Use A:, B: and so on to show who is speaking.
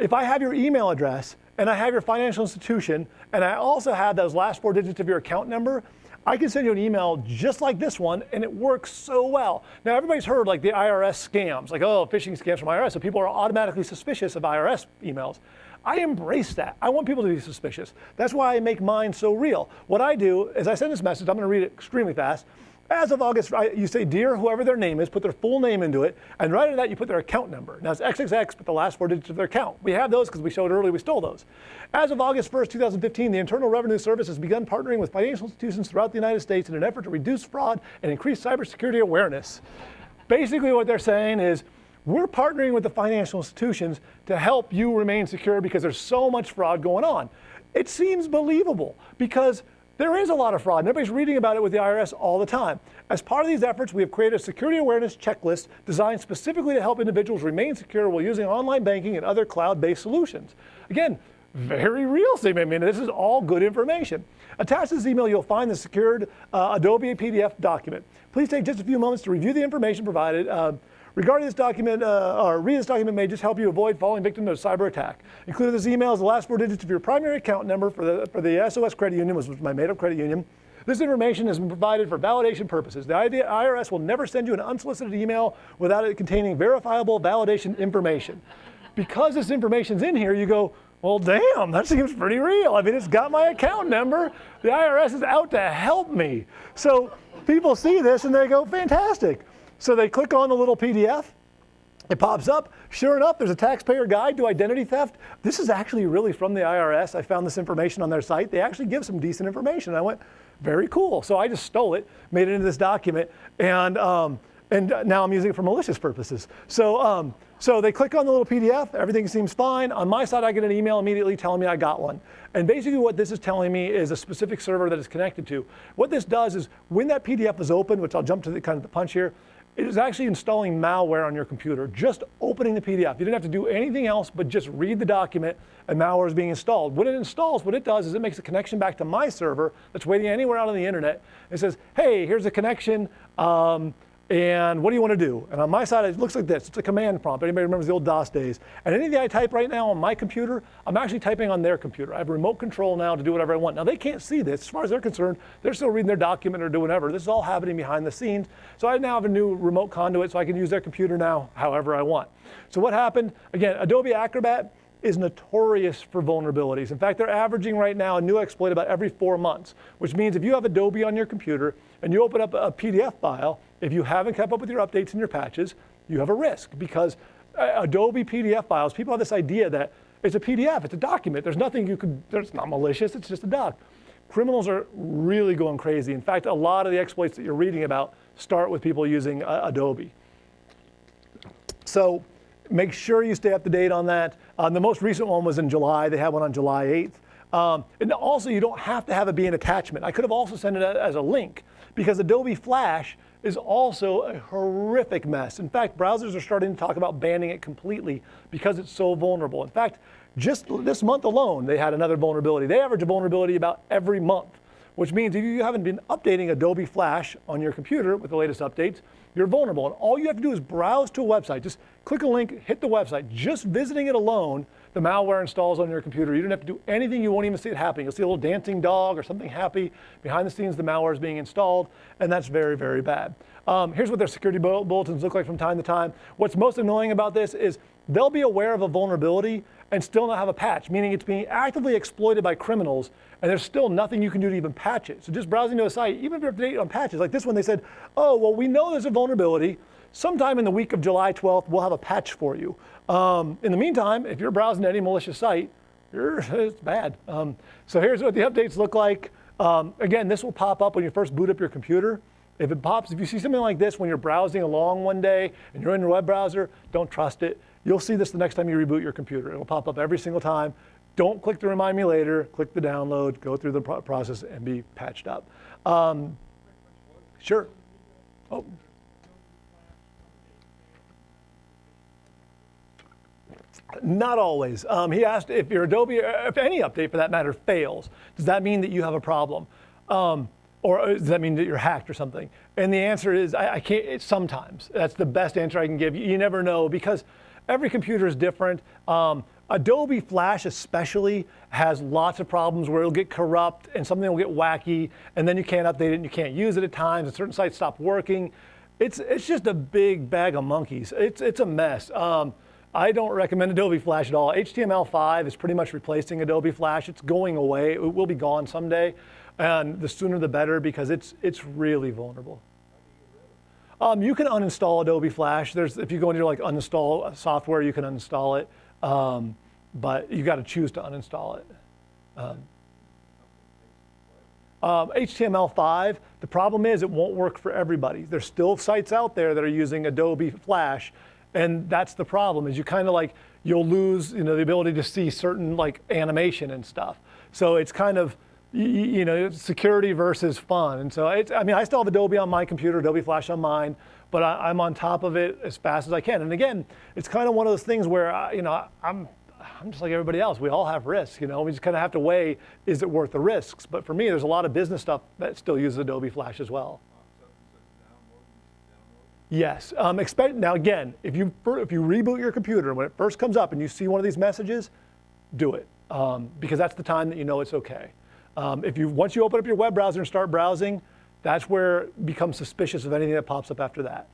A: if I have your email address and I have your financial institution and I also have those last 4 digits of your account number, I can send you an email just like this one, and it works so well. Now, everybody's heard like the IRS scams, like, oh, phishing scams from IRS, so people are automatically suspicious of IRS emails. I embrace that. I want people to be suspicious. That's why I make mine so real. What I do is I send this message, I'm gonna read it extremely fast. As of August, you say, dear whoever their name is, put their full name into it, and right under that you put their account number. Now it's XXX, but the last 4 digits of their account. We have those because we showed earlier we stole those. As of August 1st, 2015, the Internal Revenue Service has begun partnering with financial institutions throughout the United States in an effort to reduce fraud and increase cybersecurity awareness. Basically what they're saying is, we're partnering with the financial institutions to help you remain secure because there's so much fraud going on. It seems believable because there is a lot of fraud, and everybody's reading about it with the IRS all the time. As part of these efforts, we have created a security awareness checklist designed specifically to help individuals remain secure while using online banking and other cloud-based solutions. Again, very real statement. I mean, this is all good information. Attached to this email, you'll find the secured Adobe PDF document. Please take just a few moments to review the information provided. Regarding this document, or read this document may just help you avoid falling victim to a cyber attack. Included in this email is the last 4 digits of your primary account number for the SOS credit union, which was my made-up credit union. This information has been provided for validation purposes. The IRS will never send you an unsolicited email without it containing verifiable validation information. Because this information's in here, you go, well, damn, that seems pretty real. I mean, it's got my account number. The IRS is out to help me. So people see this and they go, fantastic. So they click on the little PDF, it pops up. Sure enough, there's a taxpayer guide to identity theft. This is actually really from the IRS. I found this information on their site. They actually give some decent information. I went, very cool. So I just stole it, made it into this document, and now I'm using it for malicious purposes. So they click on the little PDF, everything seems fine. On my side, I get an email immediately telling me I got one. And basically what this is telling me is a specific server that it's connected to. What this does is when that PDF is open, which I'll jump to the kind of the punch here, it is actually installing malware on your computer, just opening the PDF. You didn't have to do anything else but just read the document and malware is being installed. When it installs, what it does is it makes a connection back to my server that's waiting anywhere out on the internet. It says, hey, here's a connection, and what do you want to do? And on my side, it looks like this. It's a command prompt. Anybody remembers the old DOS days? And anything I type right now on my computer, I'm actually typing on their computer. I have remote control now to do whatever I want. Now, they can't see this. As far as they're concerned, they're still reading their document or doing whatever. This is all happening behind the scenes. So I now have a new remote conduit, so I can use their computer now however I want. So what happened? Again, Adobe Acrobat is notorious for vulnerabilities. In fact, they're averaging right now a new exploit about every 4 months, which means if you have Adobe on your computer and you open up a PDF file, if you haven't kept up with your updates and your patches, you have a risk because Adobe PDF files, people have this idea that it's a PDF, it's a document. There's nothing it's not malicious, it's just a doc. Criminals are really going crazy. In fact, a lot of the exploits that you're reading about start with people using Adobe. So make sure you stay up to date on that. The most recent one was in July. They had one on July 8th. And also, you don't have to have it be an attachment. I could have also sent it as a link because Adobe Flash is also a horrific mess. In fact, browsers are starting to talk about banning it completely because it's so vulnerable. In fact, just this month alone, they had another vulnerability. They average a vulnerability about every month, which means if you haven't been updating Adobe Flash on your computer with the latest updates, you're vulnerable. And all you have to do is browse to a website. Just click a link, hit the website. Just visiting it alone, the malware installs on your computer. You don't have to do anything. You won't even see it happening. You'll see a little dancing dog or something happy. Behind the scenes, the malware is being installed, and that's very, very bad. Here's what their security bulletins look like from time to time. What's most annoying about this is they'll be aware of a vulnerability and still not have a patch, meaning it's being actively exploited by criminals, and there's still nothing you can do to even patch it. So just browsing to a site, even if you're up to date on patches, like this one, they said, oh, well, we know there's a vulnerability. Sometime in the week of July 12th, we'll have a patch for you. In the meantime, if you're browsing any malicious site, it's bad. So here's what the updates look like. Again, this will pop up when you first boot up your computer. If you see something like this when you're browsing along one day and you're in your web browser, don't trust it. You'll see this the next time you reboot your computer. It'll pop up every single time. Don't click the remind me later, click the download, go through the process and be patched up. Sure. Oh. Not always. He asked if your Adobe, if any update for that matter fails, does that mean that you have a problem? Or does that mean that you're hacked or something? And the answer is, I can't, it's sometimes. That's the best answer I can give. You never know because every computer is different. Adobe Flash especially has lots of problems where it'll get corrupt and something will get wacky, and then you can't update it and you can't use it at times, and certain sites stop working. It's just a big bag of monkeys. It's a mess. I don't recommend Adobe Flash at all. HTML5 is pretty much replacing Adobe Flash. It's going away. It will be gone someday, and the sooner the better because it's really vulnerable. You can uninstall Adobe Flash. If you go into your uninstall software, you can uninstall it, but you got to choose to uninstall it. HTML5, the problem is it won't work for everybody. There's still sites out there that are using Adobe Flash, and that's the problem. Is you'll lose the ability to see certain animation and stuff. So it's kind of security versus fun. And so I still have Adobe on my computer, Adobe Flash on mine, but I'm on top of it as fast as I can. And again, it's kind of one of those things where I'm just like everybody else. We all have risks. We just kind of have to weigh, is it worth the risks? But for me, there's a lot of business stuff that still uses Adobe Flash as well. Yes. Now again, if you reboot your computer, when it first comes up and you see one of these messages, do it because that's the time that you know it's okay. Once you open up your web browser and start browsing, that's where it becomes suspicious of anything that pops up after that.